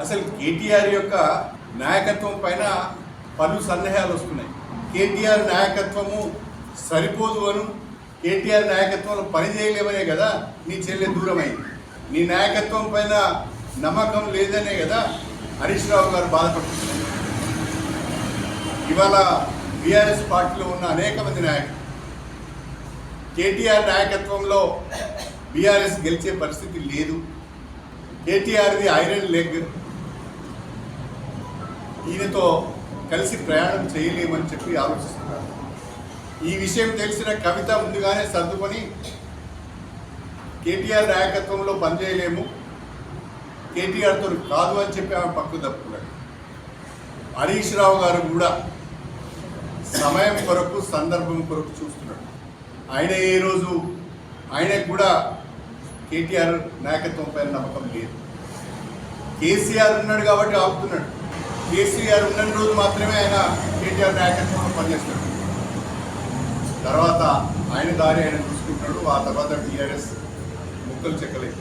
అసలు కేటీఆర్ యొక్క నాయకత్వం పైన పలు సందేహాలు వస్తున్నాయి. కేటీఆర్ నాయకత్వము సరిపోదు అను, కేటీఆర్ నాయకత్వంలో పని చేయలేమనే కదా నీ చెల్లె దూరమైంది. నీ నాయకత్వం పైన నమ్మకం లేదనే కదా హరీష్ రావు గారు బాధపడుతున్నారు. ఇవాళ బీఆర్ఎస్ పార్టీలో ఉన్న అనేక మంది నాయకులు కేటీఆర్ నాయకత్వంలో బీఆర్ఎస్ గెలిచే పరిస్థితి లేదు. కేటీఆర్ది ఐరన్ లెగ్, ఈయనతో కలిసి ప్రయాణం చేయలేమని చెప్పి ఆలోచిస్తున్నారు. ఈ విషయం తెలిసిన కవిత ముందుగానే సర్దుకొని కేటీఆర్ నాయకత్వంలో పనిచేయలేము, కేటీఆర్తో కాదు అని చెప్పి ఆమె పక్కు తప్పుకున్నాడు. హరీష్ రావు గారు కూడా సమయం కొరకు సందర్భం కొరకు చూస్తున్నాడు. ఆయన ఏ రోజు ఆయనకు కూడా కేటీఆర్ నాయకత్వం పైన నమ్మకం లేదు. కేసీఆర్ ఉన్నాడు కాబట్టి ఆపుతున్నాడు. కేసీఆర్ ఉన్న రోజు మాత్రమే ఆయన కేటీఆర్ నాయకత్వంలో పనిచేస్తాడు. తర్వాత ఆయన దారి ఆయన చూసుకుంటున్నాడు. ఆ తర్వాత టీఆర్ఎస్ ముక్కలు చెక్కలేదు.